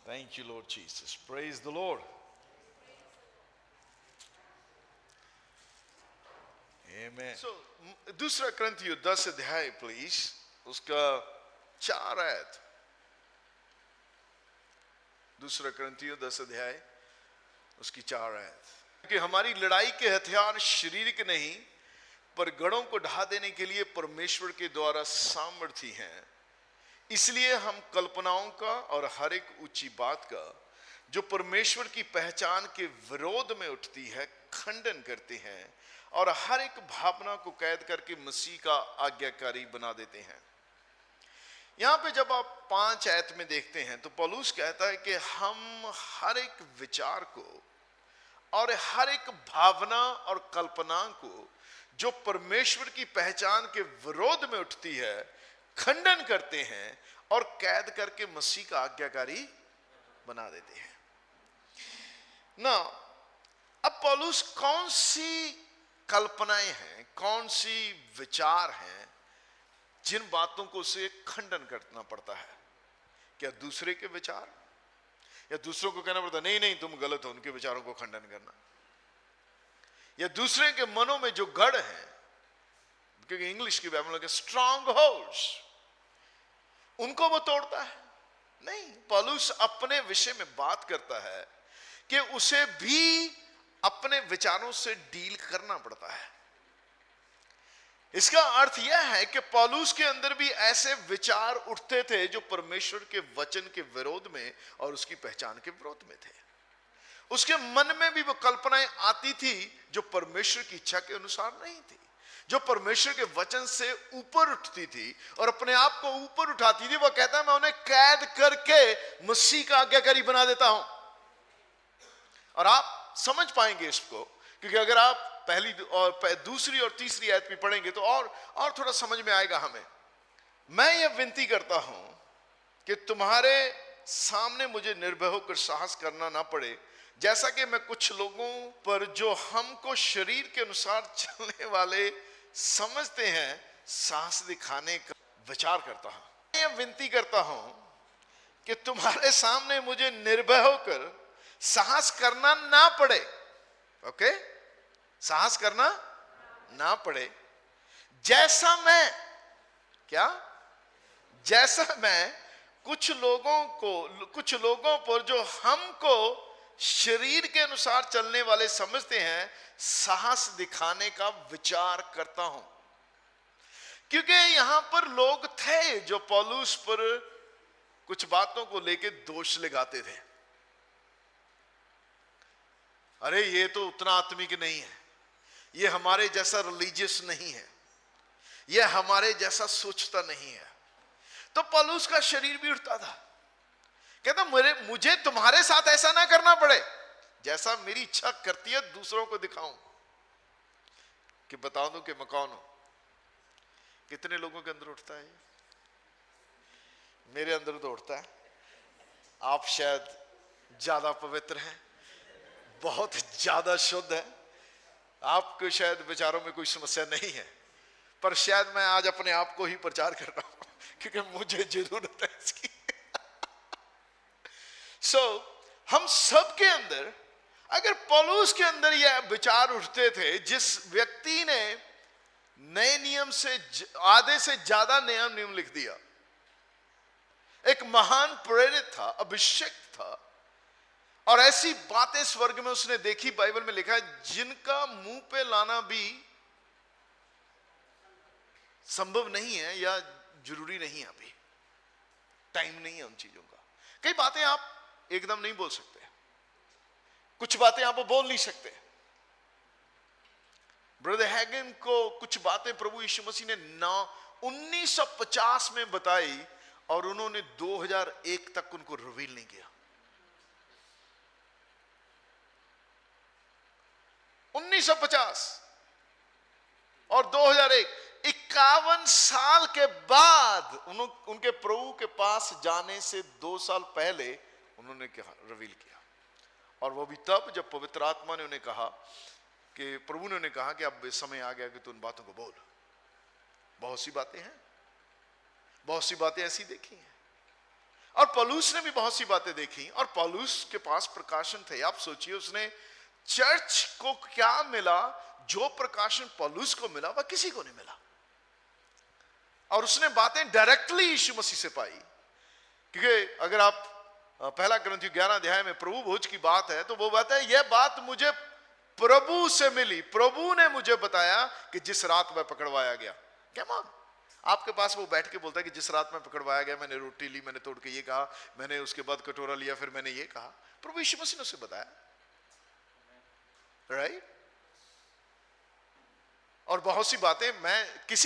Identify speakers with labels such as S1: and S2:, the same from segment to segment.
S1: Thank you, Lord Jesus. Praise the Lord. Amen. So, दूसरा करंथियों 10 अध्याय please, उसका 4 आयत। दूसरा करंथियों 10 अध्याय उसकी 4 आयत। कि हमारी लड़ाई के हथियार शारीरिक नहीं पर गढ़ों को ढा देने के लिए परमेश्वर के द्वारा सामर्थी हैं। इसलिए हम कल्पनाओं का और हर एक ऊंची बात का जो परमेश्वर की पहचान के विरोध में उठती है खंडन करते हैं और हर एक भावना को कैद करके मसीह का आज्ञाकारी बना देते हैं। यहां पे जब आप 5 आयत में देखते हैं तो पौलुस कहता है कि हम हर एक विचार को और हर एक भावना और कल्पना को जो परमेश्वर की पहचान के विरोध में उठती है खंडन करते हैं और कैद करके मसीह का आज्ञाकारी बना देते हैं ना। अब पौलुस कौन सी कल्पनाएं हैं, कौन सी विचार हैं जिन बातों को उसे खंडन करना पड़ता है? क्या दूसरे के विचार, या दूसरों को कहना पड़ता नहीं नहीं तुम गलत हो, उनके विचारों को खंडन करना, या दूसरे के मनों में जो गढ़ है, क्योंकि इंग्लिश की बाइबल में स्ट्रॉन्ग होल्ड्स, उनको वो तोड़ता है? नहीं, पौलुस अपने विषय में बात करता है कि उसे भी अपने विचारों से डील करना पड़ता है। इसका अर्थ यह है कि पौलुस के अंदर भी ऐसे विचार उठते थे जो परमेश्वर के वचन के विरोध में और उसकी पहचान के विरोध में थे। उसके मन में भी वो कल्पनाएं आती थी जो परमेश्वर की इच्छा के अनुसार नहीं थी, जो परमेश्वर के वचन से ऊपर उठती थी और अपने आप को ऊपर उठाती थी। वो कहता है मैं उन्हें कैद करके मसीह का आज्ञाकारी बना देता हूं। और आप समझ पाएंगे इसको, क्योंकि अगर आप पहली और दूसरी और तीसरी आयत भी पढ़ेंगे तो और थोड़ा समझ में आएगा हमें। मैं ये विनती करता हूं कि तुम्हारे सामने मुझे निर्भय होकर साहस करना ना पड़े, जैसा कि मैं कुछ लोगों पर जो हमको शरीर के अनुसार चलने वाले समझते हैं साहस दिखाने का विचार करता हूं। मैं ये विनती करता हूं कि तुम्हारे सामने मुझे निर्भय होकर साहस करना ना पड़े। ओके, साहस करना ना पड़े, जैसा मैं कुछ लोगों पर जो हमको शरीर के अनुसार चलने वाले समझते हैं साहस दिखाने का विचार करता हूं। क्योंकि यहां पर लोग थे जो पौलुस पर कुछ बातों को लेकर दोष लगाते थे। अरे ये तो उतना आत्मिक नहीं है, ये हमारे जैसा रिलीजियस नहीं है, ये हमारे जैसा सोचता नहीं है। तो पौलुस का शरीर भी उठता था, कहता मुझे तुम्हारे साथ ऐसा ना करना पड़े, जैसा मेरी इच्छा करती है दूसरों को दिखाऊं कि बता दूं कि मैं कौन हूं। कितने लोगों के अंदर उठता है? मेरे अंदर तो उठता है। आप शायद ज्यादा पवित्र हैं, बहुत ज्यादा शुद्ध है, आपको शायद विचारों में कोई समस्या नहीं है, पर शायद मैं आज अपने आप को ही प्रचार कर रहा हूं क्योंकि मुझे जरूरत है इसकी। हम सब के अंदर, अगर पौलुस के अंदर यह विचार उठते थे, जिस व्यक्ति ने नए नियम से आधे से ज्यादा नया नियम लिख दिया, एक महान प्रेरित था, अभिषेक था, और ऐसी बातें स्वर्ग में उसने देखी, बाइबल में लिखा है, जिनका मुंह पे लाना भी संभव नहीं है या जरूरी नहीं है, अभी टाइम नहीं है उन चीजों का। कई बातें आप एकदम नहीं बोल सकते, कुछ बातें आप बोल नहीं सकते। ब्रदर हैगन को कुछ बातें प्रभु यीशु मसीह ने 1950 में बताई और उन्होंने 2001 तक उनको रिवील नहीं किया। 1950 और 2001, 51 साल के बाद उनके प्रभु के पास जाने से 2 साल पहले उन्होंने रिवील किया। और वो भी तब जब पवित्र आत्मा ने उन्हें कहा कि प्रभु ने उन्हें कहा कि अब समय आ गया कि तू उन बातों को बोल। बहुत सी बातें हैं, बहुत सी बातें ऐसी देखी हैं। और पौलुस ने भी बहुत सी बातें देखी और पौलुस के पास प्रकाशन थे। आप सोचिए उसने चर्च को क्या मिला, जो प्रकाशन पौलुस को मिला वह किसी को नहीं मिला। और उसने बातें डायरेक्टली यीशु मसीह से पाई। क्योंकि अगर आप पहला कुरिन्थियों 11 अध्याय में प्रभु भोज की बात है तो वो बात है, यह बात मुझे प्रभु से मिली, प्रभु ने मुझे बताया कि जिस रात वह पकड़वाया गया। क्या मान आपके पास वो बैठ के बोलता है कि जिस रात में पकड़वाया गया मैंने रोटी ली, मैंने तोड़ के ये कहा, मैंने उसके बाद कटोरा लिया, फिर मैंने ये कहा। प्रभु यीशु मसीह ने उसे बताया, राइट। और बहुत सी बातें मैं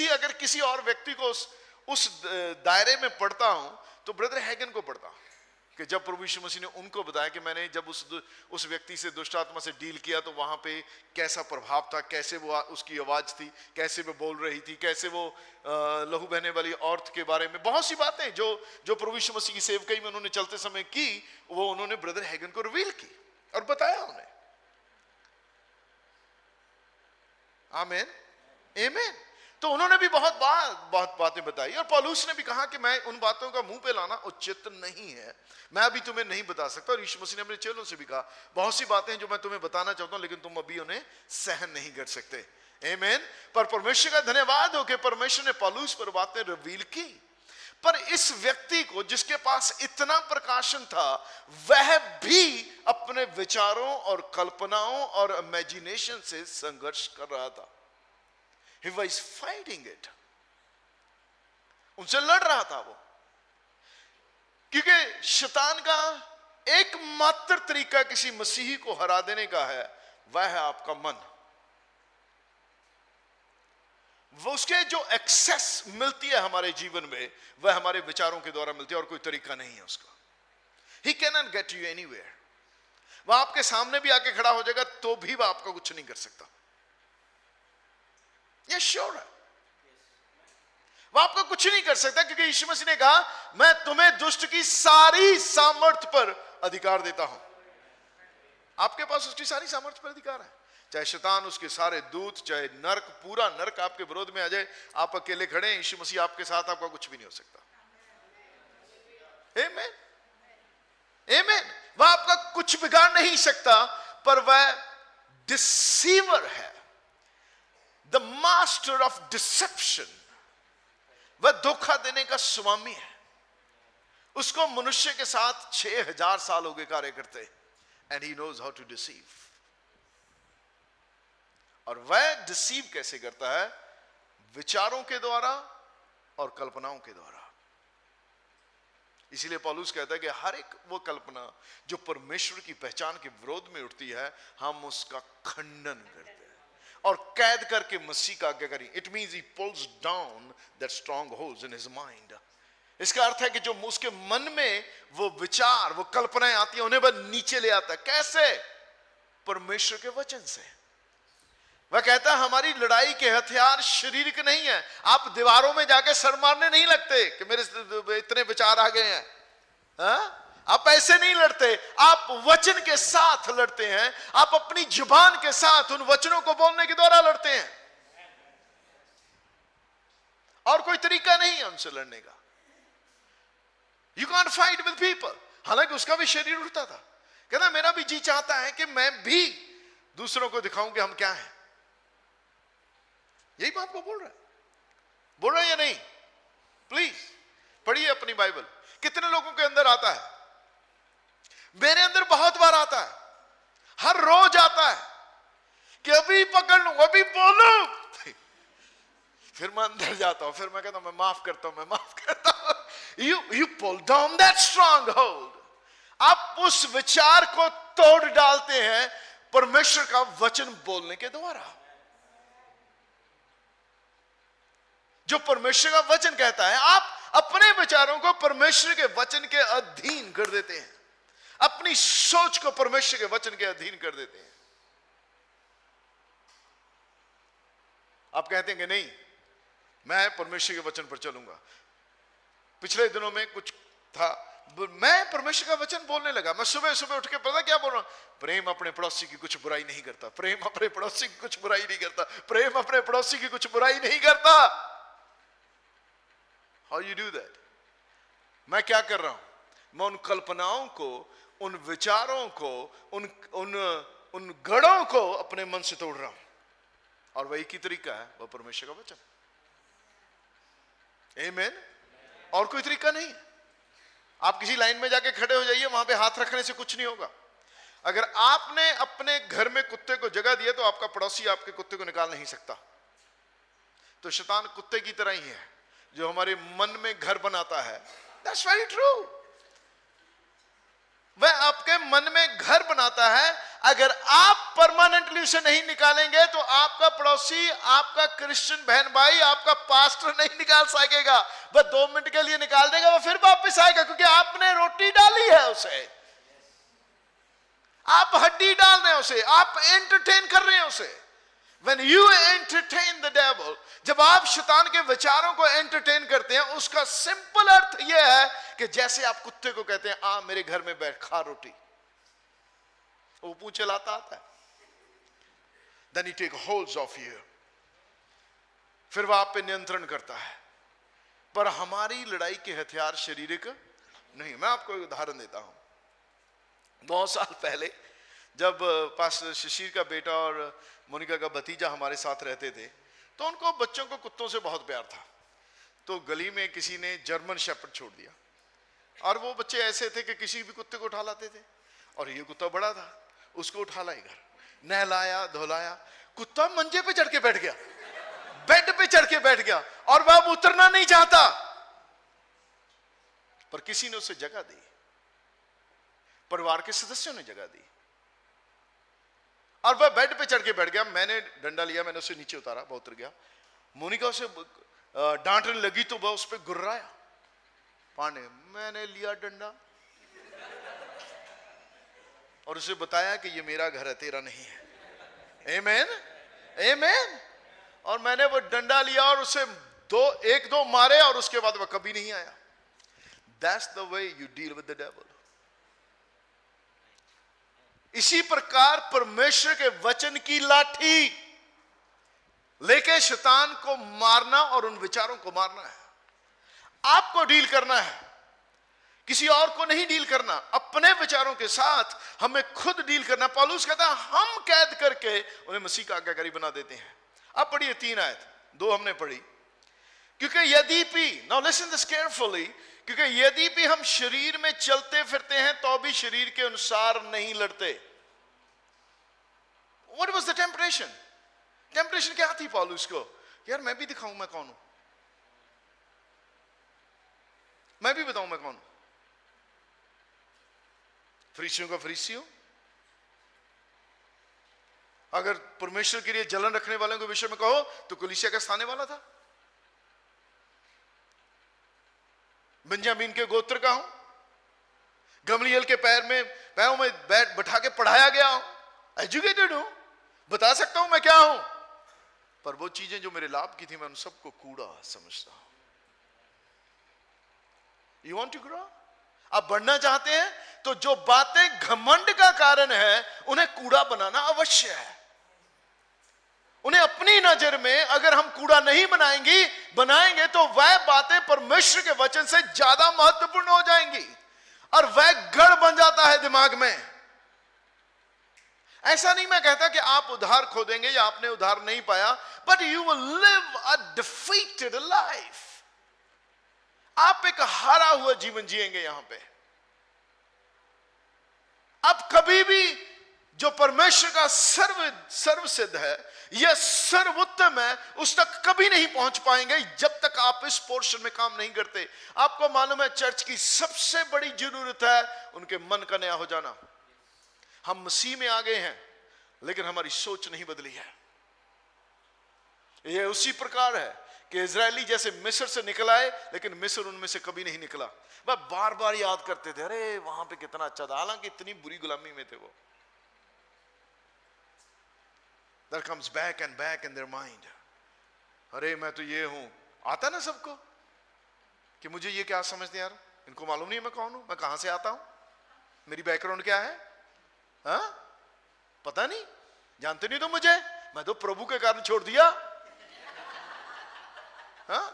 S1: अगर किसी और व्यक्ति को उस दायरे में पढ़ता हूं तो ब्रदर हैगन को पढ़ता हूं कि जब प्रभु यीशु मसीह ने उनको बताया कि मैंने जब उस व्यक्ति से दुष्ट आत्मा से डील किया तो वहां पे कैसा प्रभाव था, कैसे वो उसकी आवाज थी, कैसे वो बोल रही थी, कैसे वो लहू बहने वाली औरत के बारे में बहुत सी बातें जो प्रभु यीशु मसीह की सेवकाई में उन्होंने चलते समय की, वो उन्होंने ब्रदर हैगन को रिवील की और बताया उन्हें। आमीन, आमीन। तो उन्होंने भी बहुत बातें बताई और पौलुस ने भी कहा कि मैं उन बातों का मुंह पे लाना उचित नहीं है, मैं अभी तुम्हें नहीं बता सकता। और यीशु मसीह ने अपने चेलों से भी कहा बहुत सी बातें जो मैं तुम्हें बताना चाहता हूं लेकिन तुम अभी उन्हें सहन नहीं कर सकते। आमीन। पर परमेश्वर का धन्यवाद हो कि परमेश्वर ने पौलुस पर बातें रिवील की। पर इस व्यक्ति को जिसके पास इतना प्रकाशन था वह भी अपने विचारों और कल्पनाओं और इमेजिनेशन से संघर्ष कर रहा था। He was fighting it. उनसे लड़ रहा था वो, क्योंकि शैतान का एकमात्र तरीका किसी मसीही को हरा देने का है, वह है आपका मन। वो उसके जो एक्सेस मिलती है हमारे जीवन में वह हमारे विचारों के द्वारा मिलती है और कोई तरीका नहीं है उसका। He cannot get you anywhere. वह आपके सामने भी आके खड़ा हो जाएगा तो भी वह आपका कुछ नहीं कर सकता। ये श्योर है, वह आपको कुछ नहीं कर सकता क्योंकि यीशु मसीह ने कहा मैं तुम्हें दुष्ट की सारी सामर्थ पर अधिकार देता हूं। आपके पास उसकी सारी सामर्थ पर अधिकार है, चाहे शैतान, उसके सारे दूत, चाहे नरक, पूरा नरक आपके विरोध में आ जाए, आप अकेले खड़े हैं, यीशु मसीह आपके साथ, आपका कुछ भी नहीं हो सकता। आमीन, आमीन। वह आपका कुछ बिगाड़ नहीं सकता, पर वह डिसीवर है, द मास्टर ऑफ डिसेप्शन। वह धोखा देने का स्वामी है। उसको मनुष्य के साथ 6000 साल हो गए कार्य करते, and he knows how to deceive. और वह डिसीव कैसे करता है? विचारों के द्वारा और कल्पनाओं के द्वारा। इसीलिए पौलुस कहता है कि हर एक वो कल्पना जो परमेश्वर की पहचान के विरोध में उठती है, हम उसका खंडन करते हैं और कैद करके मसीह का आज्ञा करें। It means he pools down that strong holds in his mind. इसका अर्थ है कि जो उसके मन में वो विचार, वो कल्पनाएं आती हैं, उन्हें वह नीचे ले आता है। कैसे? परमेश्वर के वचन से। वह कहता है हमारी लड़ाई के हथियार शरीर के नहीं है। आप दीवारों में जाके सर मारने नहीं लगते कि मेरे इतने विचार आ गए हैं, हाँ? आप ऐसे नहीं लड़ते, आप वचन के साथ लड़ते हैं। आप अपनी जुबान के साथ उन वचनों को बोलने के द्वारा लड़ते हैं, और कोई तरीका नहीं है उनसे लड़ने का। You can't fight with people. हालांकि उसका भी शरीर उठता था, कहना मेरा भी जी चाहता है कि मैं भी दूसरों को दिखाऊं कि हम क्या हैं। यही बात वो बोल रहा है या नहीं? प्लीज पढ़िए अपनी बाइबल। कितने लोगों के अंदर आता है? मेरे अंदर बहुत बार आता है, हर रोज आता है कि अभी पकड़ लूं, अभी बोलूं। फिर मैं अंदर जाता हूं, फिर मैं कहता हूं मैं माफ करता हूं, मैं माफ करता हूं। You pull down that stronghold. आप उस विचार को तोड़ डालते हैं परमेश्वर का वचन बोलने के द्वारा। जो परमेश्वर का वचन कहता है, आप अपने विचारों को परमेश्वर के वचन के अधीन कर देते हैं, अपनी सोच को परमेश्वर के वचन के अधीन कर देते हैं। आप कहते हैं कि नहीं, मैं परमेश्वर के वचन पर चलूंगा। पिछले दिनों में कुछ था, मैं परमेश्वर का वचन बोलने लगा। मैं सुबह सुबह उठ के पता क्या बोल रहा हूं? प्रेम अपने पड़ोसी की कुछ बुराई नहीं करता, प्रेम अपने पड़ोसी की कुछ बुराई नहीं करता, प्रेम अपने पड़ोसी की कुछ बुराई नहीं करता। How you do that? मैं क्या कर रहा हूं? मैं उन कल्पनाओं को, उन विचारों को, उन उन उन गढ़ों को अपने मन से तोड़ रहा हूं। और वही की तरीका है, वह परमेश्वर का वचन। आमीन। और कोई तरीका नहीं है। आप किसी लाइन में जाके खड़े हो जाइए, वहां पे हाथ रखने से कुछ नहीं होगा। अगर आपने अपने घर में कुत्ते को जगह दिया तो आपका पड़ोसी आपके कुत्ते को निकाल नहीं सकता। तो शैतान कुत्ते की तरह ही है जो हमारे मन में घर बनाता है। That's very true। वह आपके मन में घर बनाता है। अगर आप परमानेंटली उसे नहीं निकालेंगे तो आपका पड़ोसी, आपका क्रिश्चियन बहन भाई, आपका पास्टर नहीं निकाल सकेगा। वह 2 मिनट के लिए निकाल देगा, वह फिर वापस आएगा, क्योंकि आपने रोटी डाली है उसे, आप हड्डी डाल रहे हैं उसे, आप एंटरटेन कर रहे हैं उसे। When you entertain the devil, जब आप शैतान के विचारों को एंटरटेन करते हैं, उसका सिंपल अर्थ यह है कि जैसे आप कुत्ते को कहते हैं, आ मेरे घर में बैठ, खा रोटी, वो पूंछ चलाता आता है। Then he take holds of you, फिर वह आप पे नियंत्रण करता है। पर हमारी लड़ाई के हथियार शारीरिक नहीं। मैं आपको एक उदाहरण देता हूं। 9 साल पहले जब पास्टर शिशिर का बेटा और मोनिका का भतीजा हमारे साथ रहते थे, तो उनको बच्चों को कुत्तों से बहुत प्यार था। तो गली में किसी ने जर्मन शेपर्ड छोड़ दिया, और वो बच्चे ऐसे थे कि किसी भी कुत्ते को उठा लाते थे। और ये कुत्ता बड़ा था, उसको उठा लाई घर, नहलाया धुलाया, कुत्ता मंजे पे चढ़ के बैठ गया, बेड पे चढ़ के बैठ गया, और वह अब उतरना नहीं चाहता। पर किसी ने उसे जगह दी, परिवार के सदस्यों ने जगह दी, और वह बेड पे चढ़ के बैठ गया। मैंने डंडा लिया, मैंने उसे नीचे उतारा, वह उतर गया। मोनिका उसे डांटने लगी तो वह उस पर गुर्राया। पांडे, मैंने लिया डंडा और उसे बताया कि ये मेरा घर है, तेरा नहीं है। आमीन, आमीन। और मैंने वो डंडा लिया और उसे 1-2 मारे, और उसके बाद वह कभी नहीं आया। That's the way you deal with the devil। इसी प्रकार परमेश्वर के वचन की लाठी लेके शैतान को मारना और उन विचारों को मारना है। आपको डील करना है, किसी और को नहीं डील करना। अपने विचारों के साथ हमें खुद डील करना। पौलुस कहता है हम कैद करके उन्हें मसीह का आज्ञाकारी बना देते हैं। अब पढ़िए 3 आयत, 2 हमने पढ़ी। क्योंकि यद्यपि, नाउ लिसन दिस केयरफुली, क्योंकि यद्यपि हम शरीर में चलते फिरते हैं तो भी शरीर के अनुसार नहीं लड़ते। What was the temptation? Temptation क्या थी पौलुस को? यार मैं भी दिखाऊं मैं कौन हूं, मैं भी बताऊं मैं कौन हूं। फरीसियों का फरीसी हूं। अगर परमेश्वर के लिए जलन रखने वालों के विषय में कहो तो कलीसिया का स्थाने वाला था। बेंजामिन के गोत्र का हूं, गमलीएल के पैरों में बैठा के पढ़ाया गया हूं, एजुकेटेड हूं, बता सकता हूं मैं क्या हूं। पर वो चीजें जो मेरे लाभ की थी मैं उन सबको कूड़ा समझता हूं। You want to grow? आप बढ़ना चाहते हैं तो जो बातें घमंड का कारण है उन्हें कूड़ा बनाना अवश्य है। उन्हें अपनी नजर में अगर हम कूड़ा नहीं बनाएंगे तो वह बातें परमेश्वर के वचन से ज्यादा महत्वपूर्ण हो जाएंगी, और वह गढ़ बन जाता है दिमाग में। ऐसा नहीं मैं कहता कि आप उधार खो देंगे या आपने उधार नहीं पाया, but you will live a defeated life. आप एक हारा हुआ जीवन जिएंगे यहां पे। अब कभी भी जो परमेश्वर का सर्व सिद्ध है, यह सर्वोत्तम है, उस तक कभी नहीं पहुंच पाएंगे जब तक आप इस पोर्शन में काम नहीं करते। आपको मालूम है चर्च की सबसे बड़ी जरूरत है उनके मन का नया हो जाना। हम मसीह में आ गए हैं लेकिन हमारी सोच नहीं बदली है। यह उसी प्रकार है कि इजरायली जैसे मिस्र से निकल आए लेकिन मिस्र उनमें से कभी नहीं निकला। वह बार बार याद करते थे, अरे वहां पे कितना अच्छा था, हालांकि इतनी बुरी गुलामी में थे वो। That comes back and back in their mind। अरे मैं तो ये हूं, आता ना सबको कि मुझे ये क्या समझते यार, इनको मालूम नहीं मैं कौन हूं, मैं कहां से आता हूं, मेरी बैकग्राउंड क्या है, हाँ पता नहीं, जानते नहीं तो मुझे, मैं तो प्रभु के कारण छोड़ दिया।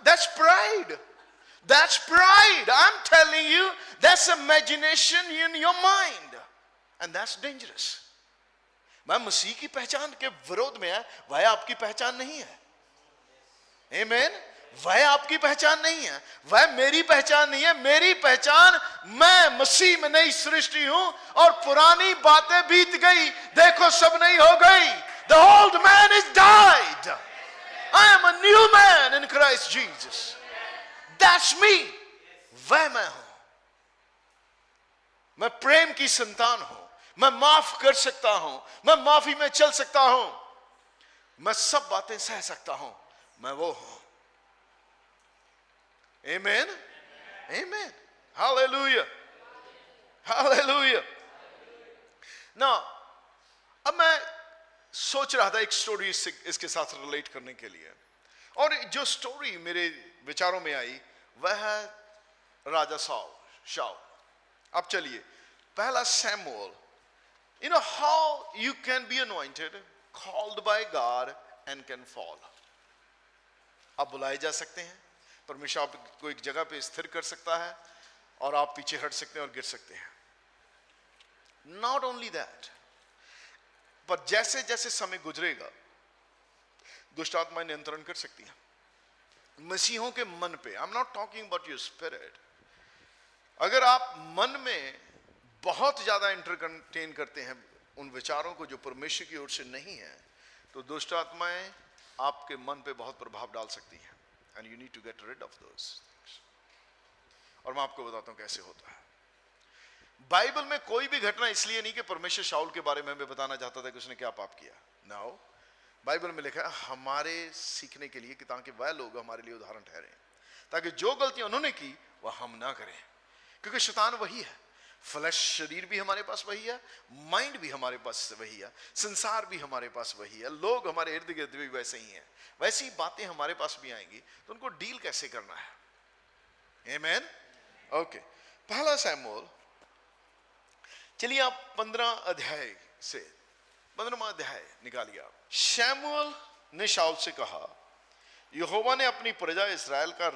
S1: That's pride। That's pride. I'm telling you, that's imagination in your mind. And that's dangerous. मैं मसीह की पहचान के विरोध में है, वह आपकी पहचान नहीं है. Amen. वह आपकी पहचान नहीं है, वह मेरी पहचान नहीं है. मेरी पहचान, मैं मसीह में नई सृष्टि हूं और पुरानी बातें बीत गई, देखो सब नई हो गई. The old man is died. I am a new man in Christ Jesus. That's me. वह मैं हूं. मैं प्रेम की संतान हूं. मैं माफ कर सकता हूं. मैं माफी में चल सकता हूं. मैं सब बातें सह सकता हूं. मैं वो हूं. Amen. Amen. Hallelujah. Hallelujah. Now, अब मैं सोच रहा था एक स्टोरी इसके साथ रिलेट करने के लिए, और जो स्टोरी मेरे विचारों में आई वह है राजा शाऊल. अब चलिए, पहला Samuel. You know how you can be anointed, called by God and can fall. आप बुलाए जा सकते हैं, परमेश्वर आपको एक जगह पे स्थिर कर सकता है और आप पीछे हट सकते हैं और गिर सकते हैं. Not only that, पर जैसे जैसे समय गुजरेगा दुष्ट आत्माएं नियंत्रण कर सकती हैं मसीहों के मन पे. I am not talking about your spirit. अगर आप मन में बहुत ज्यादा इंटरकंटेन करते हैं उन विचारों को जो परमेश्वर की ओर से नहीं है, तो दुष्ट आत्माएं आपके मन पे बहुत प्रभाव डाल सकती हैं. And you need to get rid of those things. और मैं आपको बताता हूं कैसे होता है. बाइबल में कोई भी घटना इसलिए नहीं कि परमेश्वर शाऊल के बारे में हमें बताना चाहता था कि उसने क्या पाप किया. नाउ बाइबल में लिखा है हमारे सीखने के लिए, कि ताकि वह लोग हमारे लिए उदाहरण ठहरे, ताकि जो गलतियां उन्होंने की वह हम ना करें. क्योंकि शैतान वही है. फ्लैश शरीर भी हमारे पास वही है, माइंड भी हमारे पास वही है, संसार भी हमारे पास वही है, लोग हमारे इर्द गिर्द भी वैसे ही हैं. वैसी बातें हमारे पास भी आएंगी, तो उनको डील कैसे करना है. आमेन. ओके, पहला सैमुएल. चलिए आप 15 अध्याय से 15वां अध्याय निकालिए आप. शमूएल ने शाऊल से कहा, यहोवा ने अपनी प्रजा इस्राएल का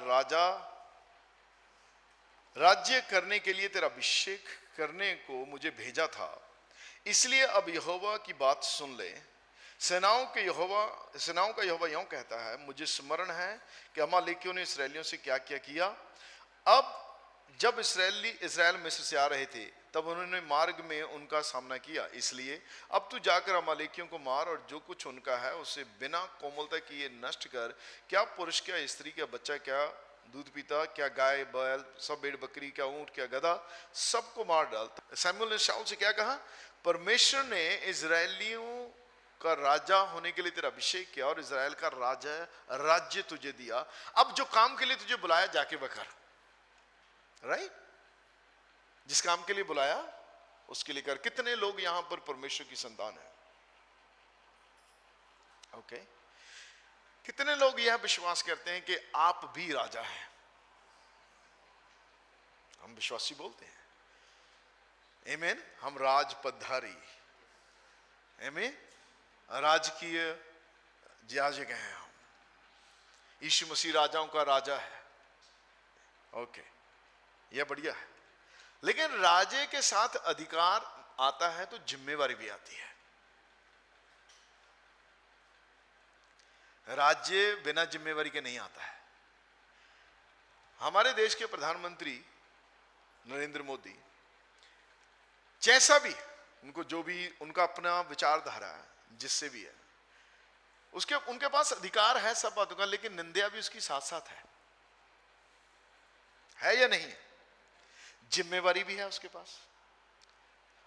S1: राज्य करने के लिए तेरा अभिषेक करने को मुझे भेजा था. इसलिए अब यहोवा की बात सुन ले. सेनाओं का यहोवा यूं कहता है, मुझे स्मरण है कि अमालेकियों ने इसराइलियों से क्या क्या किया. अब जब इस्राएल मिस्र से आ रहे थे तब उन्होंने मार्ग में उनका सामना किया. इसलिए अब तू जाकर अमालेकियों को मार और जो कुछ उनका है उसे बिना कोमलता किए नष्ट कर. क्या पुरुष, क्या स्त्री, क्या बच्चा, क्या दूध पीता, क्या गाय बैल, सब भेड़ बकरी, क्या ऊंट, क्या गधा, सबको मार डाल. शमूएल ने शाऊल से क्या कहा, परमेश्वर ने इजरायलियों का राजा होने के लिए तेरा अभिषेक किया और इजराइल का राज्य तुझे दिया. अब जो काम के लिए तुझे बुलाया जाके वह कर. राइट? जिस काम के लिए बुलाया उसके लिए कर. कितने लोग यहां पर परमेश्वर की संतान है? ओके. कितने लोग यह विश्वास करते हैं कि आप भी राजा हैं? हम विश्वासी बोलते हैं. आमीन. हम राज पधारी. आमीन. राजकीय याजक हैं हम. यीशु मसीह राजाओं का राजा है. ओके, यह बढ़िया है. लेकिन राजे के साथ अधिकार आता है तो जिम्मेवारी भी आती है. राज्य बिना जिम्मेवारी के नहीं आता है. हमारे देश के प्रधानमंत्री नरेंद्र मोदी, जैसा भी उनको, जो भी उनका अपना विचारधारा है, जिससे भी है, उनके पास अधिकार है सब बातों का, लेकिन निंदा भी उसकी साथ साथ है या नहीं है? जिम्मेवारी भी है उसके पास.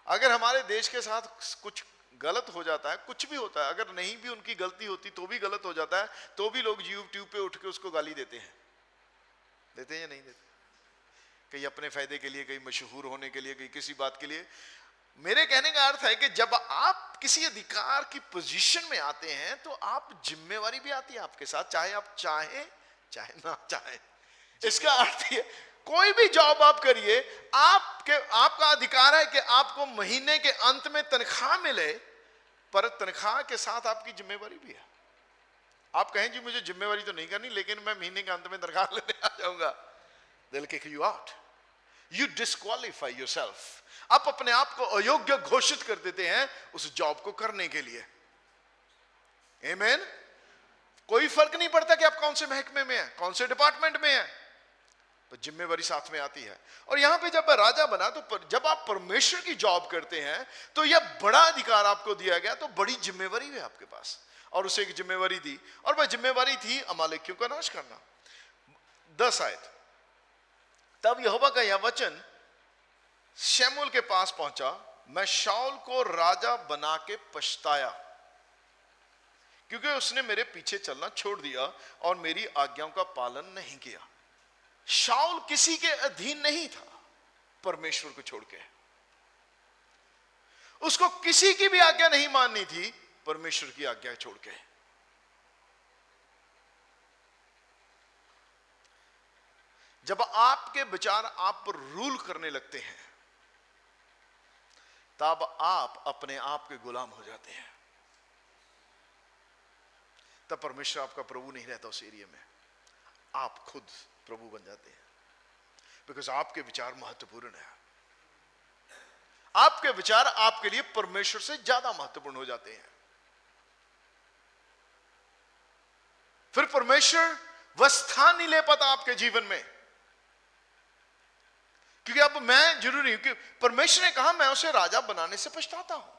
S1: अगर हमारे देश के साथ कुछ गलत हो जाता है, कुछ भी होता है, अगर नहीं भी उनकी गलती होती तो भी गलत हो जाता है, तो भी लोग यूट्यूब पे उठ के उसको गाली देते हैं. देते हैं या नहीं देते? कहीं अपने फायदे के लिए, कहीं मशहूर होने के लिए, कहीं किसी बात के लिए. मेरे कहने का अर्थ है कि जब आप किसी अधिकार की पोजीशन में आते हैं तो आप जिम्मेवारी भी आती है आपके साथ, चाहे आप चाहे ना चाहे. इसका अर्थ ये, कोई भी जॉब आप करिए, आपका अधिकार है कि आपको महीने के अंत में तनख्वाह मिले, पर तनख्वाह के साथ आपकी जिम्मेवारी भी है. आप कहें जी मुझे जिम्मेवारी तो नहीं करनी, लेकिन मैं महीने के अंत में तनख्वाह लेने आ जाऊंगा. they'll kick you out. You disqualify yourself. आप अपने आप को अयोग्य घोषित कर देते हैं उस जॉब को करने के लिए. Amen. कोई फर्क नहीं पड़ता कि आप कौन से महकमे में हैं, कौन से डिपार्टमेंट में हैं, तो जिम्मेवारी साथ में आती है. और यहां पे जब राजा बना तो जब आप परमेश्वर की जॉब करते हैं तो यह बड़ा अधिकार आपको दिया गया, तो बड़ी जिम्मेवारी है आपके पास. और उसे एक जिम्मेवारी दी, और वह जिम्मेवारी थी अमालेकियों का नाश करना. 10 आयत. तब यहोवा का यह वचन शमूएल के पास पहुंचा, मैं शाऊल को राजा बना के पछताया क्योंकि उसने मेरे पीछे चलना छोड़ दिया और मेरी आज्ञाओं का पालन नहीं किया. शाऊल किसी के अधीन नहीं था परमेश्वर को छोड़ के. उसको किसी की भी आज्ञा नहीं माननी थी परमेश्वर की आज्ञा छोड़ के. जब आपके विचार आप पर रूल करने लगते हैं तब आप अपने आप के गुलाम हो जाते हैं. तब परमेश्वर आपका प्रभु नहीं रहता उस एरिया में, आप खुद प्रभु बन जाते हैं. बिकॉज आपके विचार महत्वपूर्ण है. आपके विचार आपके लिए परमेश्वर से ज्यादा महत्वपूर्ण हो जाते हैं. फिर परमेश्वर वह स्थान नहीं ले पाता आपके जीवन में, क्योंकि अब मैं जरूरी हूं कि परमेश्वर ने कहा मैं उसे राजा बनाने से पछताता हूं.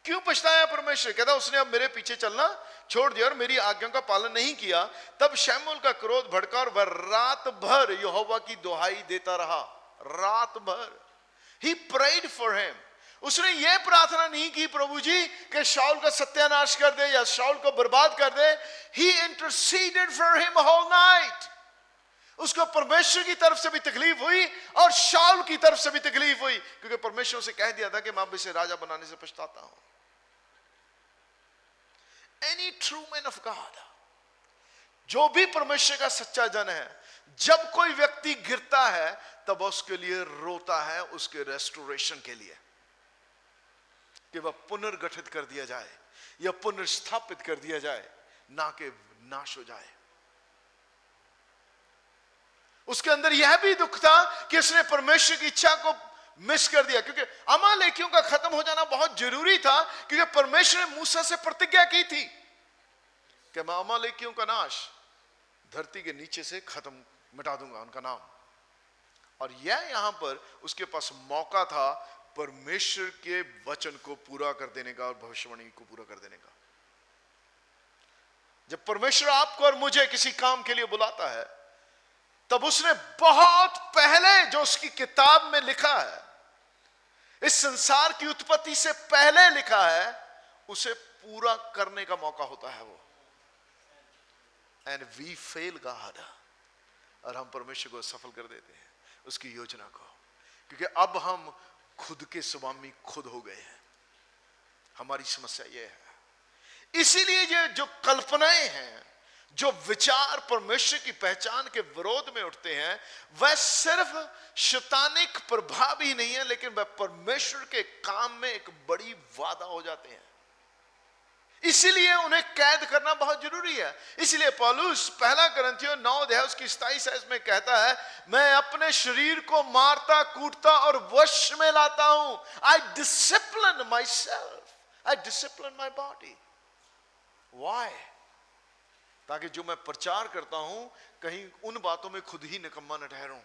S1: क्यों पछताया परमेश्वर? कहता उसने अब मेरे पीछे चलना छोड़ दिया और मेरी आज्ञा का पालन नहीं किया. तब शमूएल का क्रोध भड़का और वह रात भर यहोवा की दुहाई देता रहा. रात भर. He prayed for him. उसने ये प्रार्थना नहीं की प्रभु जी कि शाऊल का सत्यानाश कर दे या शाऊल को बर्बाद कर दे. He interceded for him whole night. उसको परमेश्वर की तरफ से भी तकलीफ हुई और शाऊल की तरफ से भी तकलीफ हुई, क्योंकि परमेश्वर से कह दिया था कि मैं अब इसे राजा बनाने से पछताता हूं. Any true man of God, जो भी परमेश्वर का सच्चा जन है, जब कोई व्यक्ति गिरता है तब उसके लिए रोता है, उसके रेस्टोरेशन के लिए, कि वह पुनर्गठित कर दिया जाए या पुनर्स्थापित कर दिया जाए, ना कि नाश हो जाए. उसके अंदर यह भी दुख था कि उसने परमेश्वर की इच्छा को मिस कर दिया, क्योंकि अमालेकियों का खत्म हो जाना बहुत जरूरी था, क्योंकि परमेश्वर ने मूसा से प्रतिज्ञा की थी कि मैं अमालेकियों का नाश धरती के नीचे से खत्म मिटा दूंगा उनका नाम. और यह यहां पर उसके पास मौका था परमेश्वर के वचन को पूरा कर देने का और भविष्यवाणी को पूरा कर देने का. जब परमेश्वर आपको और मुझे किसी काम के लिए बुलाता है तब उसने बहुत पहले जो उसकी किताब में लिखा है, इस संसार की उत्पत्ति से पहले लिखा है, उसे पूरा करने का मौका होता है वो. And we fail God. और हम परमेश्वर को सफल कर देते हैं उसकी योजना को, क्योंकि अब हम खुद के स्वामी खुद हो गए हैं. हमारी समस्या यह है. इसीलिए ये जो कल्पनाएं हैं, जो विचार परमेश्वर की पहचान के विरोध में उठते हैं, वह सिर्फ शैतानिक प्रभाव ही नहीं है, लेकिन वह परमेश्वर के काम में एक बड़ी बाधा हो जाते हैं. इसीलिए उन्हें कैद करना बहुत जरूरी है. इसीलिए पौलुस 1 कुरिन्थियों 9 अध्याय उसकी 27 आयत में कहता है, मैं अपने शरीर को मारता कूटता और वश में लाता हूं. I discipline myself, I discipline my body. Why? ताकि जो मैं प्रचार करता हूं कहीं उन बातों में खुद ही निकम्मा न ठहरूं.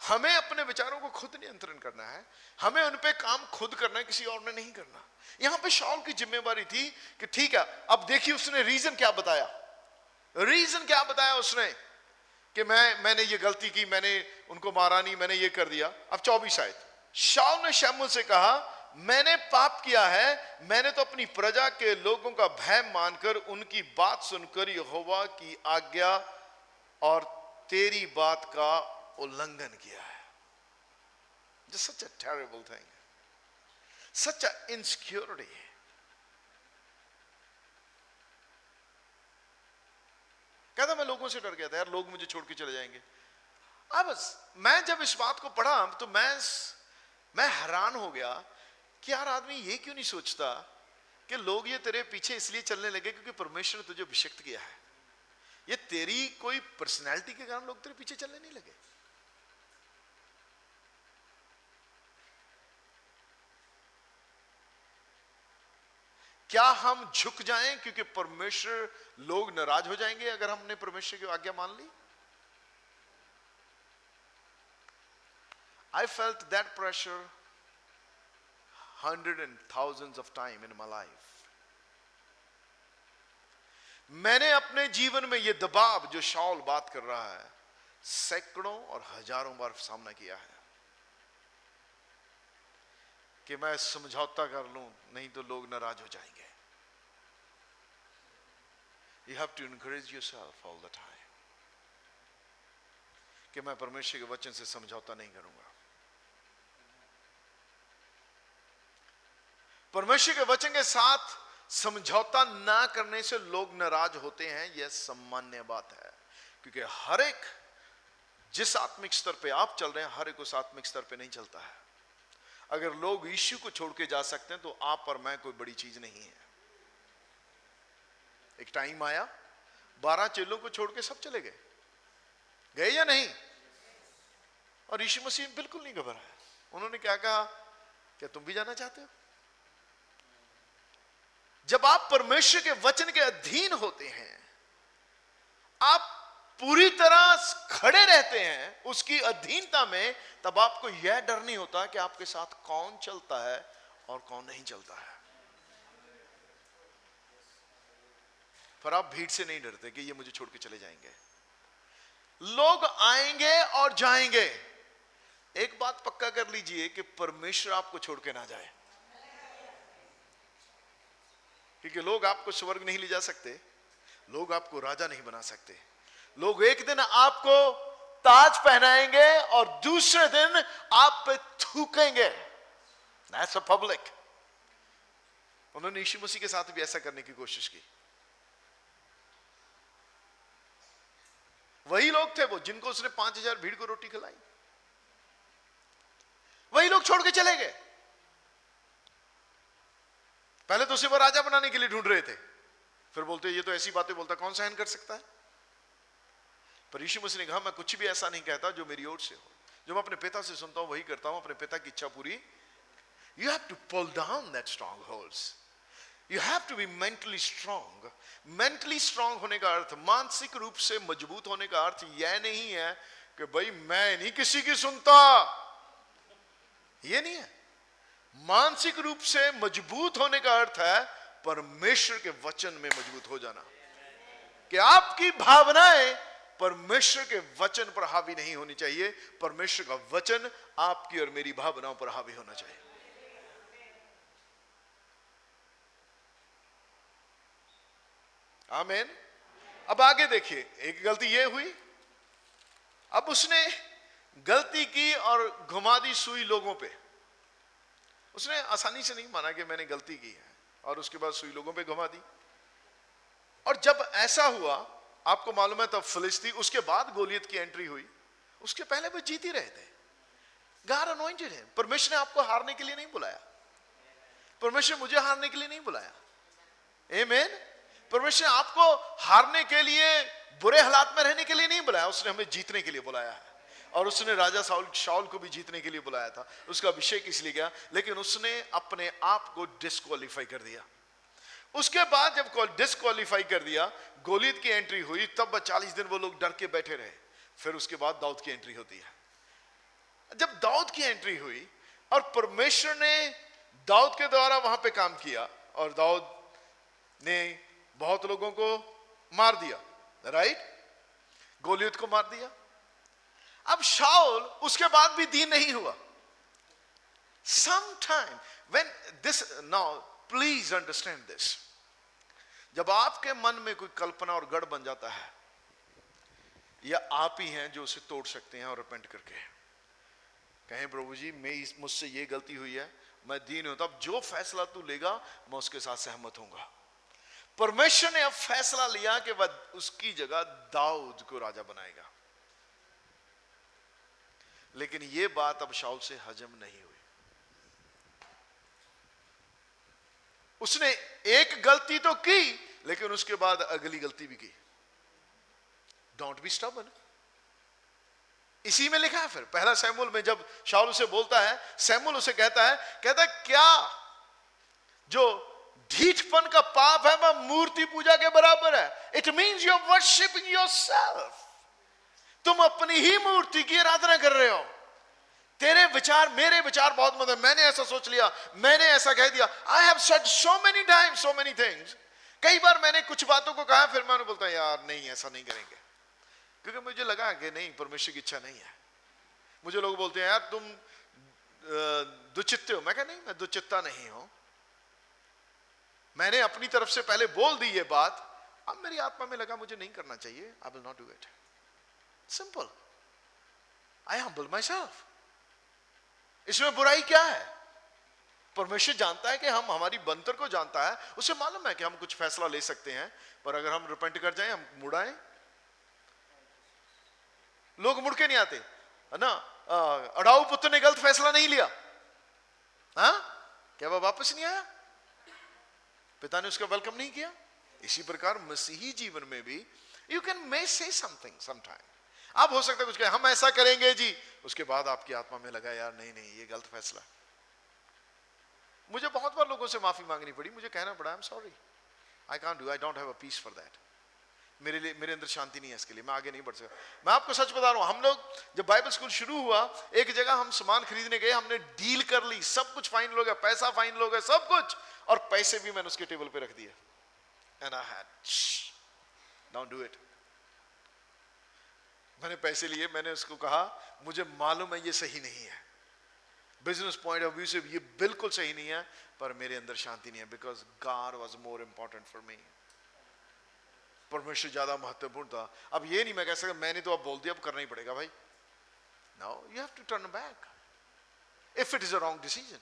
S1: हमें अपने विचारों को खुद नियंत्रण करना है, हमें उन पे काम खुद करना है, किसी और ने नहीं करना. यहां पे शाऊल की जिम्मेवारी थी कि ठीक है, अब देखिए उसने रीजन क्या बताया. रीजन क्या बताया उसने कि मैंने ये गलती की, मैंने उनको मारा नहीं, मैंने ये कर दिया. अब 24 आयत. शाऊल ने शमूएल से कहा, मैंने पाप किया है, मैंने तो अपनी प्रजा के लोगों का भय मानकर उनकी बात सुनकर यहोवा की आज्ञा और तेरी बात का उल्लंघन किया है. Just such a terrible thing, such a insecurity. कहता मैं लोगों से डर गया था यार, लोग मुझे छोड़ के चले जाएंगे. अब मैं जब इस बात को पढ़ा तो मैं हैरान हो गया कि यार आदमी ये क्यों नहीं सोचता कि लोग ये तेरे पीछे इसलिए चलने लगे क्योंकि परमेश्वर ने तुझे अभिषिक्त किया है। ये तेरी कोई पर्सनैलिटी के कारण लोग तेरे पीछे चलने नहीं लगे। क्या हम झुक जाएं क्योंकि परमेश्वर, लोग नाराज हो जाएंगे अगर हमने परमेश्वर की आज्ञा मान ली? I felt that pressure hundreds and thousands of times in my life. मैंने अपने जीवन में यह दबाव जो शाऊल बात कर रहा है सैकड़ों और हजारों बार सामना किया है कि मैं समझौता कर लूं, नहीं तो लोग नाराज हो जाएंगे। You have to encourage yourself all the time कि मैं परमेश्वर के वचन से समझौता नहीं करूंगा। परमेश्वर के वचन के साथ समझौता ना करने से लोग नाराज होते हैं, यह सामान्य बात है। क्योंकि हर एक जिस आत्मिक स्तर पे आप चल रहे हैं, हर एक उस आत्मिक स्तर पे नहीं चलता है। अगर लोग यीशु को छोड़ के जा सकते हैं तो आप और मैं कोई बड़ी चीज नहीं है। एक टाइम आया 12 चेलों को छोड़ के सब चले गए, गए या नहीं? और यीशु मसीह बिल्कुल नहीं घबराया। उन्होंने क्या कहा, क्या तुम भी जाना चाहते हो? जब आप परमेश्वर के वचन के अधीन होते हैं, आप पूरी तरह खड़े रहते हैं उसकी अधीनता में, तब आपको यह डर नहीं होता कि आपके साथ कौन चलता है और कौन नहीं चलता है। पर आप भीड़ से नहीं डरते कि ये मुझे छोड़ के चले जाएंगे। लोग आएंगे और जाएंगे, एक बात पक्का कर लीजिए कि परमेश्वर आपको छोड़ के ना जाए। क्योंकि लोग आपको स्वर्ग नहीं ले जा सकते, लोग आपको राजा नहीं बना सकते। लोग एक दिन आपको ताज पहनाएंगे और दूसरे दिन आप पे थूकेंगे। That's a public। उन्होंने यीशु मसीह के साथ भी ऐसा करने की कोशिश की। वही लोग थे वो जिनको उसने 5000 भीड़ को रोटी खिलाई, वही लोग छोड़ के चले गए। पहले तो उसे वो राजा बनाने के लिए ढूंढ रहे थे, फिर बोलते ये तो ऐसी बातें बोलता, कौन सहन कर सकता है? पर यीशु मसीह ने कहा, मैं कुछ भी ऐसा नहीं कहता जो मेरी ओर से हो, जो मैं अपने पिता से सुनता हूं वही करता हूं, अपने पिता की इच्छा पूरी। You have to pull down that strongholds. You have to be mentally strong. Mentally strong होने का अर्थ, मानसिक रूप से मजबूत होने का अर्थ यह नहीं है कि भाई मैं नहीं किसी की सुनता, यह नहीं है। मानसिक रूप से मजबूत होने का अर्थ है परमेश्वर के वचन में मजबूत हो जाना, कि आपकी भावनाएं परमेश्वर के वचन पर हावी नहीं होनी चाहिए, परमेश्वर का वचन आपकी और मेरी भावनाओं पर हावी होना चाहिए। आमीन। अब आगे देखिए, एक गलती ये हुई, अब उसने गलती की और घुमा दी सुई लोगों पे। उसने आसानी से नहीं माना कि मैंने गलती की है, और उसके बाद सुई लोगों पे घुमा दी। और जब ऐसा हुआ, आपको मालूम है तब फिलिस्ती, उसके बाद गोलियत की एंट्री हुई, उसके पहले वो जीत ही रहे थे। God anointed him। परमेश्वर ने आपको हारने के लिए नहीं बुलाया, परमेश्वर मुझे हारने के लिए नहीं बुलाया। आमीन। परमेश्वर ने आपको हारने के लिए, बुरे हालात में रहने के लिए नहीं बुलाया, उसने हमें जीतने के लिए बुलाया है। और उसने राजा शाऊल को भी जीतने के लिए बुलाया था, उसका अभिषेक इसलिए किया, लेकिन उसने अपने आप को डिस्क्वालीफाई कर दिया। उसके बाद जब डिस्क्वालीफाई कर दिया, गोलियत की एंट्री हुई, तब 40 दिन वो लोग डर के बैठे रहे। फिर उसके बाद दाऊद की एंट्री होती है। जब दाऊद की एंट्री हुई और परमेश्वर ने दाऊद के द्वारा वहां पे काम किया, और दाऊद ने बहुत लोगों को मार दिया, राइट, गोलियत को मार दिया। अब शाऊल उसके बाद भी दीन नहीं हुआ। Sometime when this, now please understand this, जब आपके मन में कोई कल्पना और गढ़ बन जाता है, या आप ही हैं जो उसे तोड़ सकते हैं और रिपेंट करके कहें, प्रभु जी मुझसे ये गलती हुई है, मैं दीन हूं, तब जो फैसला तू लेगा मैं उसके साथ सहमत होऊंगा। परमेश्वर ने अब फैसला लिया कि वह उसकी जगह दाऊद को राजा बनाएगा। लेकिन यह बात अब शाऊल से हजम नहीं हुई। उसने एक गलती तो की, लेकिन उसके बाद अगली गलती भी की। Don't be stubborn. इसी में लिखा है फिर पहला शमूएल में, जब शाऊल उसे बोलता है, शमूएल उसे कहता है क्या जो ढीठपन का पाप है वह मूर्ति पूजा के बराबर है? It means you are worshipping yourself. तुम अपनी ही मूर्ति की आराधना कर रहे हो। तेरे विचार मेरे विचार बहुत मत है, मैंने ऐसा सोच लिया, मैंने ऐसा कह दिया। I have said so many times so many things. कई बार मैंने कुछ बातों को कहा, फिर मैंने बोलता यार नहीं, ऐसा नहीं करेंगे, क्योंकि मुझे लगा कि नहीं, परमेश्वर की इच्छा नहीं है। मुझे लोग बोलते हैं यार तुम दुचित्ते हो। मैं कहा नहीं, मैं दुचित्ता नहीं हूं। मैंने अपनी तरफ से पहले बोल दी ये बात, अब मेरी आत्मा में लगा मुझे नहीं करना चाहिए। I will not do it. Simple. I humble my self. इसमें बुराई क्या है? परमेश्वर जानता है कि हम, हमारी बंतर को जानता है, उसे मालूम है कि हम कुछ फैसला ले सकते हैं, पर अगर हम रिपेंट कर जाएं, हम मुड़ आए। लोग मुड़ के नहीं आते है ना। अड़ाऊ पुत्र ने गलत फैसला नहीं लिया, हाँ, क्या वह वापस नहीं आया? पिता ने उसका वेलकम नहीं किया। इसी प्रकार मसीही जीवन में भी यू कैन मे से समथिंग समटाइम। आप हो सकता है कुछ कहें, हम ऐसा करेंगे जी, उसके बाद आपकी आत्मा में लगा यार नहीं नहीं, ये गलत फैसला। मुझे बहुत बार लोगों से माफी मांगनी पड़ी, मुझे कहना पड़ा I am sorry, I can't do, I don't have a peace for that. मेरे लिए, मेरे अंदर शांति नहीं है, इसके लिए मैं आगे नहीं बढ़ सकता। मैं आपको सच बता रहा हूं, हम लोग जब बाइबल स्कूल शुरू हुआ, एक जगह हम सामान खरीदने गए, हमने डील कर ली, सब कुछ फाइन लोग है, पैसा फाइन लोग है, सब कुछ, और पैसे भी मैंने उसके टेबल पे रख दिए। And I had, don't do it. मैंने पैसे लिए, मैंने उसको कहा मुझे मालूम है ये सही नहीं है, बिजनेस पॉइंट ऑफ व्यू से ये बिल्कुल सही नहीं है, पर मेरे अंदर शांति नहीं है, because God was more important for me. परमेश्वर ज्यादा महत्वपूर्ण था। अब ये नहीं मैं कह सकता मैंने तो अब बोल दिया, अब करना ही पड़ेगा भाई। No, you have to turn back if it is a wrong decision.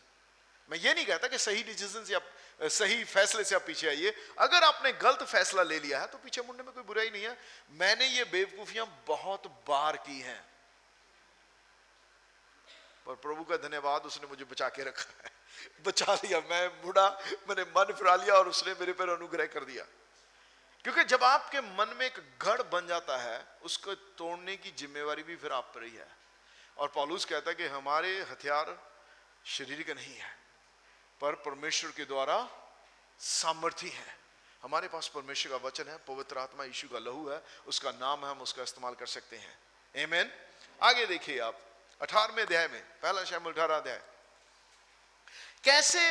S1: मैं ये नहीं कहता कि सही डिसीजन से आप, सही फैसले से आप पीछे आइए। अगर आपने गलत फैसला ले लिया है तो पीछे मुड़ने में कोई बुराई नहीं है। मैंने ये बेवकूफियां बहुत बार की हैं, पर प्रभु का धन्यवाद, उसने मुझे बचा के रखा है, बचा लिया। मैं मुड़ा, मैंने मन फिरा लिया और उसने मेरे पर अनुग्रह कर दिया। क्योंकि जब आपके मन में एक गढ़ बन जाता है, उसको तोड़ने की जिम्मेवारी भी फिर आप पर ही है। और पौलुस कहता है कि हमारे हथियार शरीर के नहीं है, पर परमेश्वर के द्वारा सामर्थी है। हमारे पास परमेश्वर का वचन है, पवित्र आत्मा, यीशु का लहू है, उसका नाम है, हम उसका इस्तेमाल कर सकते हैं। आमीन। आगे देखिए आप 18वें अध्याय में, पहला शमूएल 18 अध्याय, कैसे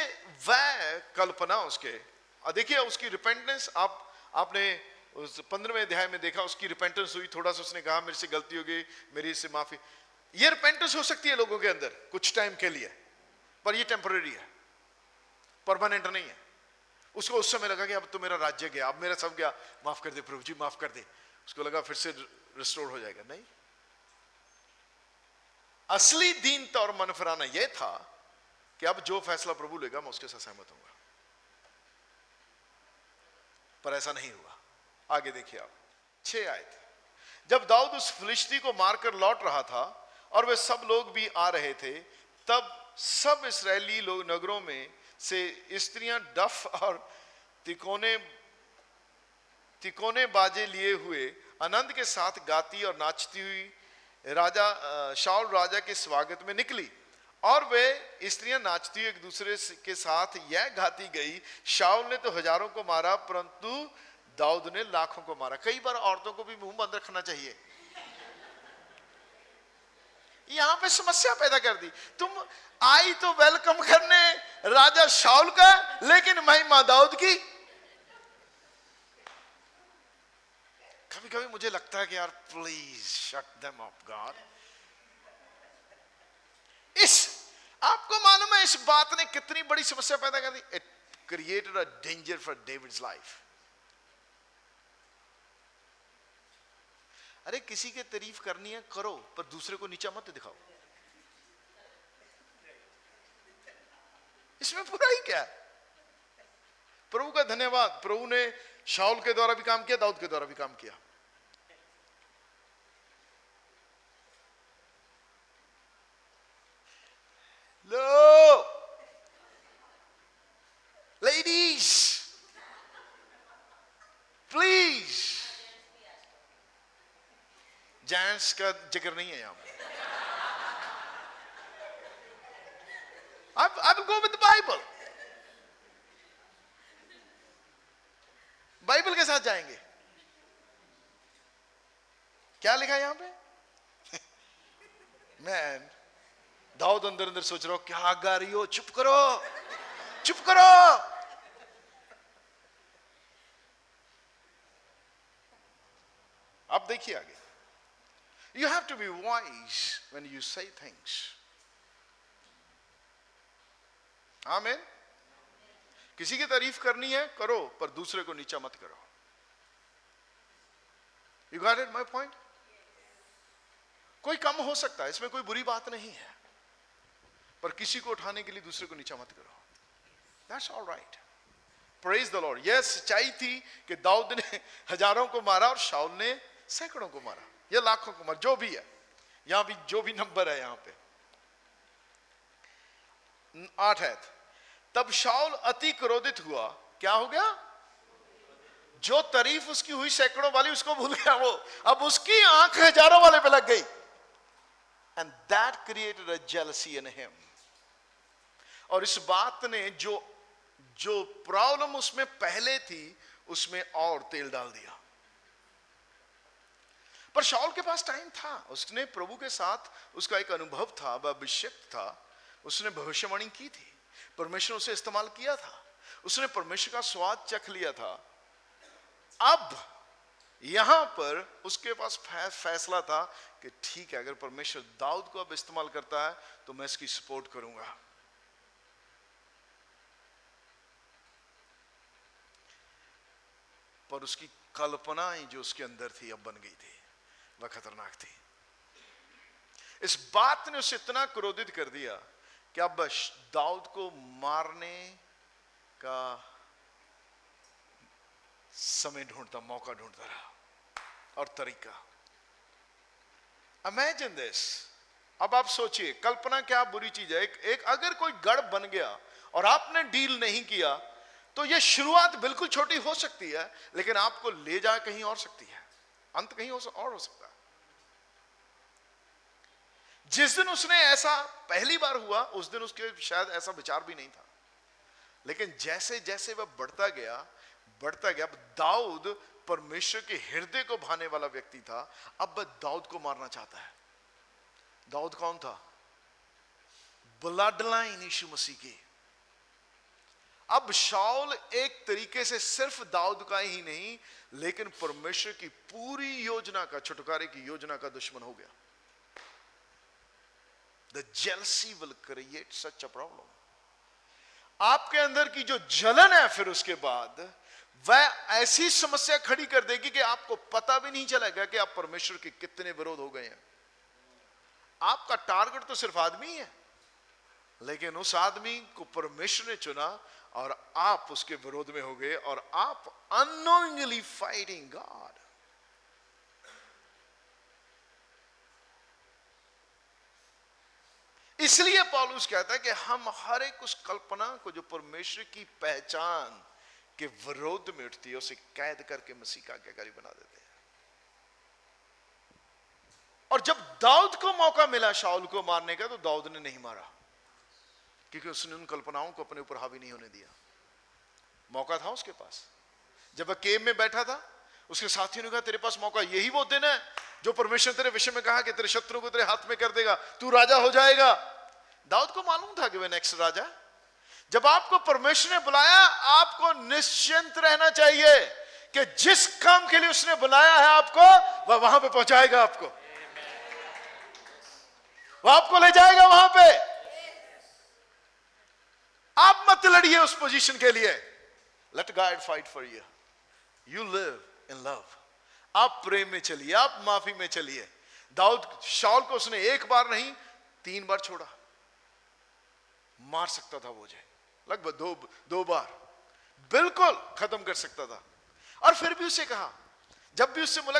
S1: वह कल्पना उसके, देखिए उसकी रिपेंटेंस। आपने उस 15वें अध्याय में देखा, उसकी रिपेंटेंस हुई, थोड़ा सा उसने कहा मेरे से गलती हो गई, मेरी इससे माफी। ये रिपेंटेंस हो सकती है लोगों के अंदर कुछ टाइम के लिए, पर ये टेम्पररी है, परमानेंट नहीं है। उसको उस समय लगा कि अब तो मेरा राज्य गया, अब मेरा सब गया, माफ कर दे प्रभु जी, माफ कर दे। उसको लगा फिर से रिस्टोर हो जाएगा। नहीं, असली दीनता और मन फिराना यह था कि अब जो फैसला प्रभु लेगा मैं उसके साथ सहमत हूंगा, पर ऐसा नहीं हुआ। आगे देखिए आप 6 आयत। जब दाऊद उस फिलिस्ती को मारकर लौट रहा था और वे सब लोग भी आ रहे थे, तब सब इस्राएली लोग नगरों में से स्त्रियां डफ और तिकोने बाजे लिए हुए आनंद के साथ गाती और नाचती हुई शाऊल राजा के स्वागत में निकली। और वे स्त्रियां नाचती हुई एक दूसरे के साथ यह गाती गई, शाऊल ने तो हजारों को मारा, परंतु दाऊद ने लाखों को मारा। कई बार औरतों को भी मुंह बंद रखना चाहिए। यहां पे समस्या पैदा कर दी। तुम आई तो वेलकम करने राजा शाऊल का, लेकिन महिमा दाऊद की। कभी कभी मुझे लगता है कि यार please shut them up God. आपको मालूम है इस बात ने कितनी बड़ी समस्या पैदा कर दी? It created a danger for David's life. अरे किसी की तारीफ करनी है करो, पर दूसरे को नीचा मत दिखाओ। इसमें बुराई क्या है? प्रभु का धन्यवाद, प्रभु ने शाऊल के द्वारा भी काम किया, दाऊद के द्वारा भी काम किया। लो लेडीज, जेंट्स का जिक्र नहीं है यहां पे। I will go with the Bible. Bible के साथ जाएंगे। क्या लिखा है यहां पे? मैन, दाऊद अंदर अंदर सोच रहा हो क्या गा रही हो, चुप करो, चुप करो। अब देखिए आगे। You have to be wise when you say things. आमीन। किसी की तारीफ करनी है करो, पर दूसरे को नीचा मत करो। You got it, my point? कोई कम हो सकता है, इसमें कोई बुरी बात नहीं है, पर किसी को उठाने के लिए दूसरे को नीचा मत करो। That's all right. Praise the Lord. यह सच्चाई थी कि दाऊद ने हजारों को मारा और शाऊल ने सैकड़ों को मारा, या लाखों को मारा, जो भी है, यहां भी जो भी नंबर है यहां पे। 8 है। तब शाऊल अति क्रोधित हुआ। क्या हो गया? जो तारीफ उसकी हुई सैकड़ों वाली, उसको भूल गया वो। अब उसकी आंख हजारों वाले पे लग गई। And that created a jealousy in him. और इस बात ने जो प्रॉब्लम उसमें पहले थी, उसमें और तेल डाल दिया। पर शाऊल के पास टाइम था, उसने प्रभु के साथ उसका एक अनुभव था, वह अभिषेक था, उसने भविष्यवाणी की थी, परमेश्वर उसे इस्तेमाल किया था, उसने परमेश्वर का स्वाद चख लिया था। अब यहां पर उसके पास फैसला था कि ठीक है, अगर परमेश्वर दाऊद को अब इस्तेमाल करता है तो मैं इसकी सपोर्ट करूंगा। पर उसकी कल्पनाएं जो उसके अंदर थी अब बन गई थी, वह खतरनाक थी। इस बात ने उसे इतना क्रोधित कर दिया कि अब दाऊद को मारने का समय ढूंढता, मौका ढूंढता रहा और तरीका। Imagine this. अब आप सोचिए, कल्पना क्या बुरी चीज है। एक अगर कोई गढ़ बन गया और आपने डील नहीं किया, तो यह शुरुआत बिल्कुल छोटी हो सकती है, लेकिन आपको ले जा कहीं और सकती है, अंत कहीं और हो सकता है। जिस दिन उसने ऐसा पहली बार हुआ, उस दिन उसके शायद ऐसा विचार भी नहीं था, लेकिन जैसे जैसे वह बढ़ता गया। अब दाऊद परमेश्वर के हृदय को भाने वाला व्यक्ति था, अब वह दाऊद को मारना चाहता है। दाऊद कौन था? ब्लड लाइन यीशु मसीह की। अब शाऊल एक तरीके से सिर्फ दाऊद का ही नहीं, लेकिन परमेश्वर की पूरी योजना का, छुटकारे की योजना का दुश्मन हो गया। The jealousy will create such a problem. आपके अंदर की जो जलन है, फिर उसके बाद वह ऐसी समस्या खड़ी कर देगी कि आपको पता भी नहीं चलेगा कि आप परमेश्वर के कितने विरोध हो गए हैं। आपका टारगेट तो सिर्फ आदमी है, लेकिन उस आदमी को परमेश्वर ने चुना और आप उसके विरोध में हो गए, और आप unknowingly fighting God. इसलिए पौलुस कहता है कि हम हर एक उस कल्पना को जो परमेश्वर की पहचान के विरोध में उठती है, उसे कैद करके मसीह का आज्ञाकारी बना देते हैं। और जब दाऊद को मौका मिला शाऊल को मारने का, तो दाऊद ने नहीं मारा, क्योंकि उसने उन कल्पनाओं को अपने ऊपर हावी नहीं होने दिया। मौका था उसके पास। जब वह केव में बैठा था, उसके साथियों ने कहा तेरे पास मौका, यही वो दिन है जो परमेश्वर तेरे विषय में कहा कि तेरे शत्रु को तेरे हाथ में कर देगा, तू राजा हो जाएगा। दाऊद को मालूम था कि वह नेक्स्ट राजा। जब आपको परमेश्वर ने बुलाया, आपको निश्चिंत रहना चाहिए कि जिस काम के लिए उसने बुलाया है आपको, वह वहां पे पहुंचाएगा। आपको वह आपको ले जाएगा वहां पे। आप मत लड़िए उस पोजीशन के लिए। Let God fight for you. You live in love. आप प्रेम में चलिए, आप माफी में चलिए। दाऊद शाऊल को उसने एक बार नहीं 3 बार छोड़ा। मार सकता था मुझे, लगभग दो बार बिल्कुल खत्म कर सकता था। और फिर भी उसे कहा, जब भी उससे मिला,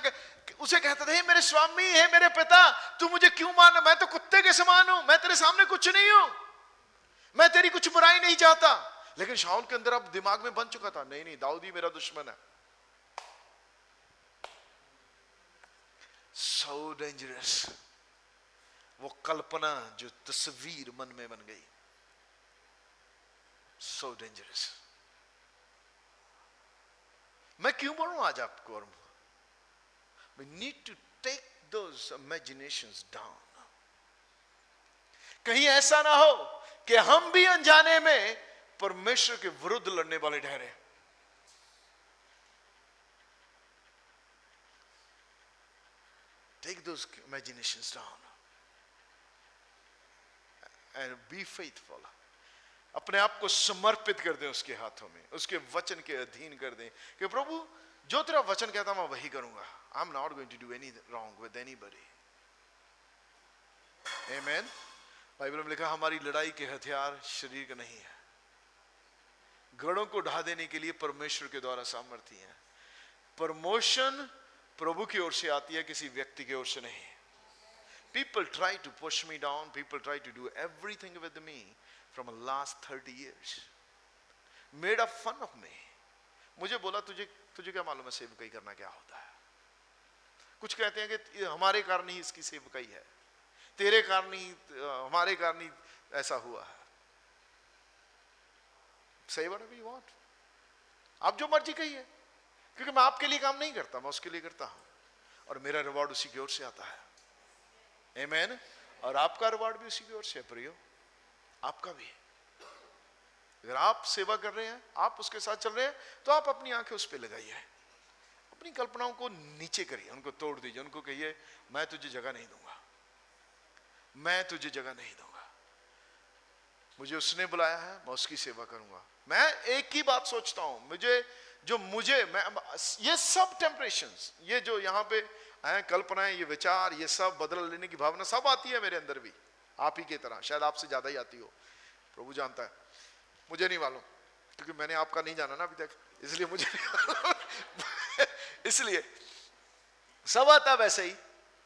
S1: उसे कहता था हे मेरे स्वामी, हे मेरे पिता, तू मुझे क्यों मारना? मैं तो कुत्ते के समान हूं, मैं तेरे सामने कुछ नहीं हूं, मैं तेरी कुछ बुराई नहीं चाहता। लेकिन शाऊल के अंदर अब दिमाग में बन चुका था, नहीं नहीं, दाऊद ही मेरा दुश्मन है। So dangerous. वो कल्पना जो तस्वीर मन में बन गई, so dangerous. मैं क्यों बोल रहा हूं आज आपको? और we need to take those imaginations down. कहीं ऐसा ना हो कि हम भी अनजाने में परमेश्वर के विरुद्ध लड़ने वाले ठहरे। Take those imaginations down and be faithful. अपने आप को समर्पित कर दें उसके हाथों में, उसके वचन के अधीन कर दें कि प्रभु जो तेरा वचन कहता मैं वही करूंगा। I'm not going to do any wrong with anybody. Amen. Bible में लिखा हमारी लड़ाई के हथियार शरीर के नहीं है, गढ़ों को ढा देने के लिए परमेश्वर के द्वारा सामर्थ्य है। प्रमोशन प्रभु की ओर से आती है, किसी व्यक्ति की ओर से नहीं। People try to push me down, people try to do everything with me from the last 30 years. Made a fun of me. मुझे बोला तुझे क्या मालूम है सेवकाई करना क्या होता है? कुछ कहते हैं कि हमारे कारण ही इसकी सेवकाई है, तेरे कारण ही, हमारे कारण ही ऐसा हुआ है। Say whatever you want. आप जो मर्जी कहिए, क्योंकि मैं आपके लिए काम नहीं करता, मैं उसके लिए करता हूं और मेरा रिवॉर्ड उसी की ओर से आता है। आमीन। और आपका रिवॉर्ड भी उसी की ओर से है प्रियो, आपका भी। अगर आप सेवा कर रहे हैं, आप उसके साथ चल रहे हैं, तो आप अपनी आंखें उस पर लगाइए, अपनी कल्पनाओं को नीचे करिए, उनको तोड़ दीजिए, उनको कहिए मैं तुझे जगह नहीं दूंगा, मैं तुझे जगह नहीं दूंगा। मुझे उसने बुलाया है, मैं उसकी सेवा करूंगा। मैं एक ही बात सोचता हूं, मैं ये सब टेम्परेशंस, ये जो यहाँ पे आए कल्पनाएं, ये विचार, ये सब बदल लेने की भावना सब आती है मेरे अंदर भी, आप ही की तरह, शायद आपसे ज्यादा ही आती हो, प्रभु जानता है, मुझे नहीं मालूम, क्योंकि मैंने आपका नहीं जाना ना अभी तक, इसलिए मुझे नहीं मालूम। इसलिए सब आता वैसे ही,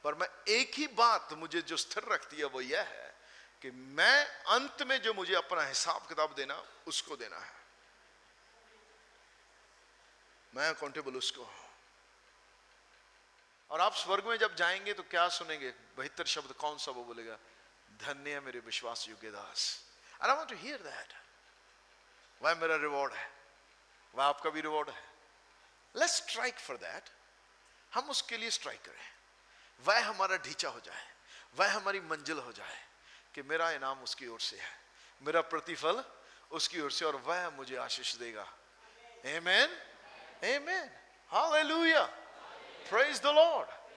S1: पर मैं एक ही बात मुझे जो स्थिर रखती है वो यह है कि मैं अंत में जो मुझे अपना हिसाब किताब देना, उसको देना है, मैं अकाउंटेबल उसको हूं। और आप स्वर्ग में जब जाएंगे तो क्या सुनेंगे? 72 शब्द कौन सा वो बोलेगा? धन्य है मेरे विश्वास योग्य दास। And I want to hear that. वह मेरा रिवॉर्ड है, वह आपका भी रिवॉर्ड है। Let's strike for that. हम उसके लिए स्ट्राइक करें, वह हमारा ढींचा हो जाए, वह हमारी मंजिल हो जाए कि मेरा इनाम उसकी ओर से है, मेरा प्रतिफल उसकी ओर से, और वह मुझे आशीष देगा। Amen. Amen. Hallelujah. Praise the Lord.